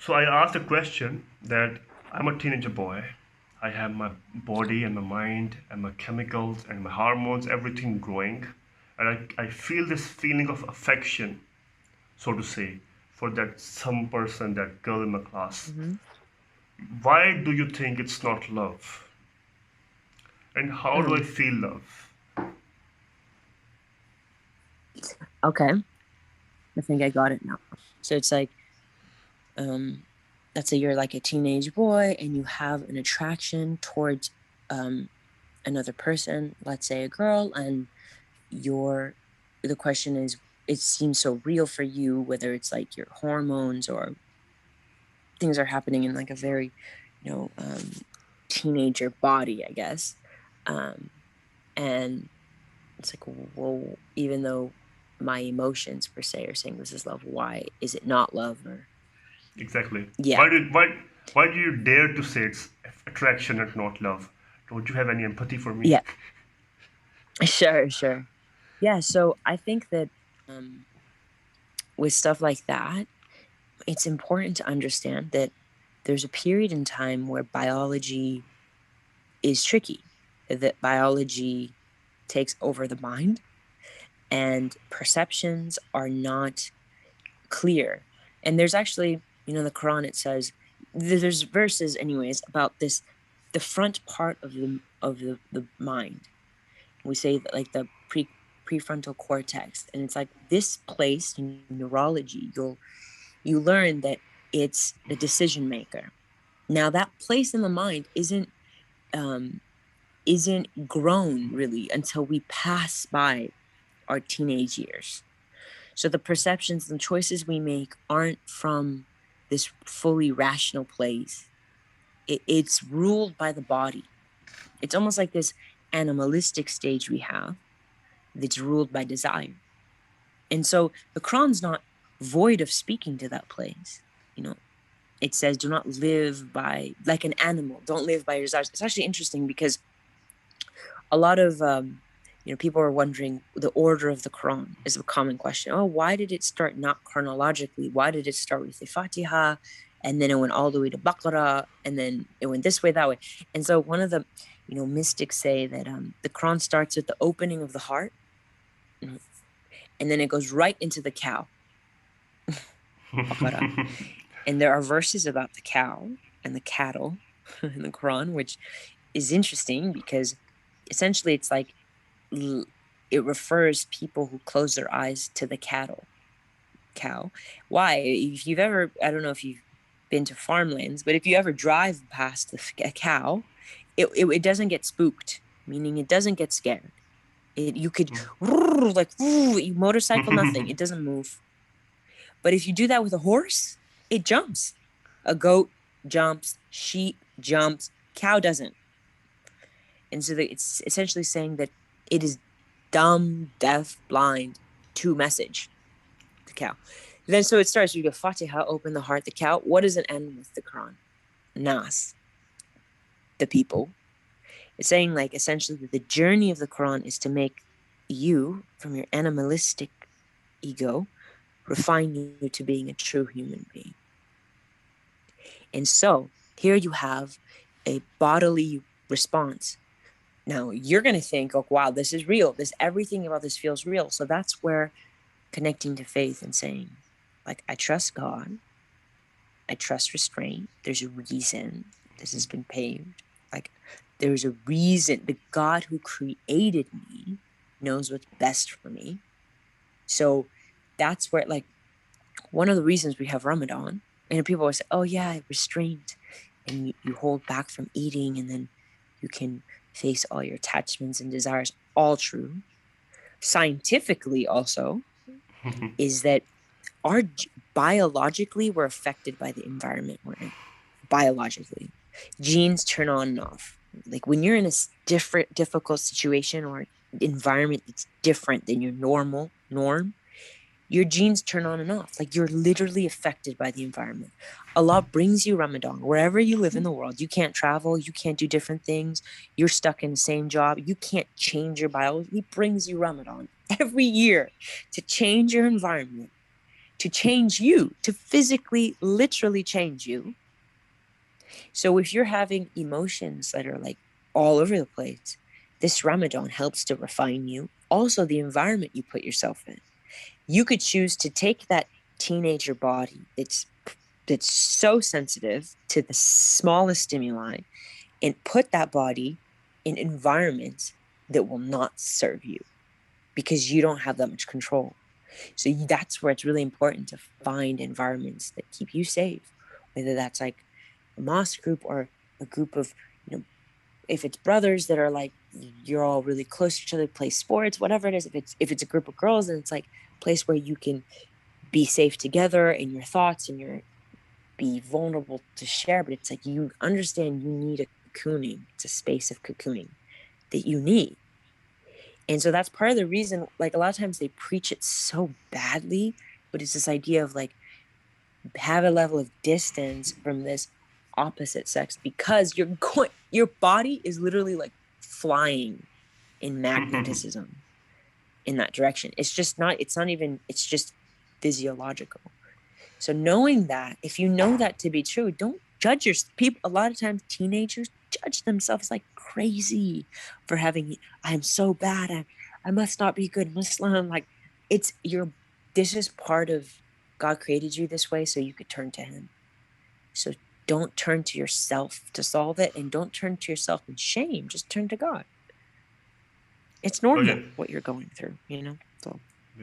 So I asked a question that I'm a teenager boy. I have my body and my mind and my chemicals and my hormones, everything growing. And I feel this feeling of affection, so to say, for that some person, that girl in my class. Hmm. Why do you think it's not love? And how do I Mm. feel love? Okay, I think I got it now. So it's like, um, let's say you're like a teenage boy and you have an attraction towards um, another person, let's say a girl, and your the question is, it seems so real for you, whether it's like your hormones or things are happening in like a very, you know, teenager body, I guess. Um, and it's like, well, even though my emotions per se are saying this is love, why is it not love? Or Exactly. yeah, Why do you dare to say it's attraction and not love? Don't you have any empathy for me? yeah, sure, sure, yeah. So I think that um, with stuff like that, it's important to understand that there's a period in time where biology is tricky, that biology takes over the mind and perceptions are not clear. And there's actually, the Quran, it says, there's verses anyways about this, the front part of the mind. We say that like the prefrontal cortex, and it's like this place in neurology, you learn that it's the decision maker. Now that place in the mind um isn't grown really until we pass by our teenage years. So the perceptions and choices we make aren't from this fully rational place. It's ruled by the body. It's almost like this animalistic stage we have that's ruled by desire. And so the Quran's not void of speaking to that place. You know, it says, do not live by like an animal. Don't live by your desires. It's actually interesting because a lot of people are wondering the order of the Quran is a common question. Oh, why did it start not chronologically? Why did it start with the Fatiha, and then it went all the way to Baqarah, and then it went this way, that way? And so one of the mystics say that the Quran starts with the opening of the heart, and then it goes right into the cow, Baqarah. And there are verses about the cow and the cattle in the Quran, which is interesting because essentially it's like it refers people who close their eyes to the cow. Why? If you've ever, I don't know if you've been to farmlands, but if you ever drive past a cow, it doesn't get spooked, meaning it doesn't get scared. You could like you motorcycle, nothing, it doesn't move. But if you do that with a horse, it jumps. A goat jumps, sheep jumps, cow doesn't. And so it's essentially saying that it is dumb, deaf, blind to message, the cow. Then so it starts, you go Fatiha, open the heart, the cow. What does it end with the Quran? Nas, the people. It's saying like essentially that the journey of the Quran is to make you from your animalistic ego, refine you to being a true human being. And so here you have a bodily response. Now you're going to think, oh, wow, this is real. Everything about this feels real. So that's where connecting to faith and saying, like, I trust God. I trust restraint. There's a reason this has been paved. Like, there's a reason. The God who created me knows what's best for me. So that's where, like, one of the reasons we have Ramadan, and people always say, oh, yeah, restraint. And you hold back from eating, and then you can face all your attachments and desires. All true. Scientifically, also, is that our biologically we're affected by the environment we're in. Biologically, genes turn on and off. Like when you're in a different difficult situation or environment that's different than your normal norm, your genes turn on and off. Like you're literally affected by the environment. Allah brings you Ramadan wherever you live in the world. You can't travel, you can't do different things, you're stuck in the same job, you can't change your biology. He brings you Ramadan every year to change your environment, to change you, to physically, literally change you. So if you're having emotions that are like all over the place, this Ramadan helps to refine you. Also, the environment you put yourself in. You could choose to take that teenager body that's so sensitive to the smallest stimuli and put that body in environments that will not serve you because you don't have that much control. So that's where it's really important to find environments that keep you safe, whether that's like a mosque group or a group of, you know, if it's brothers that are like you're all really close to each other, play sports, whatever it is. If it's a group of girls, then it's like a place where you can be safe together in your thoughts and your be vulnerable to share. But it's like you understand you need a cocooning. It's a space of cocooning that you need. And so that's part of the reason, like a lot of times they preach it so badly, but it's this idea of like have a level of distance from this opposite sex because your body is literally like flying in magnetism in that direction. It's not even, it's just physiological. So knowing that, if you know that to be true, don't judge your people. A lot of times teenagers judge themselves like crazy for having, I'm so bad. I must not be good Muslim. Like it's your, this is part of God created you this way so you could turn to him. So don't turn to yourself to solve it and don't turn to yourself in shame. Just turn to God. It's normal Okay. what you're going through, you know?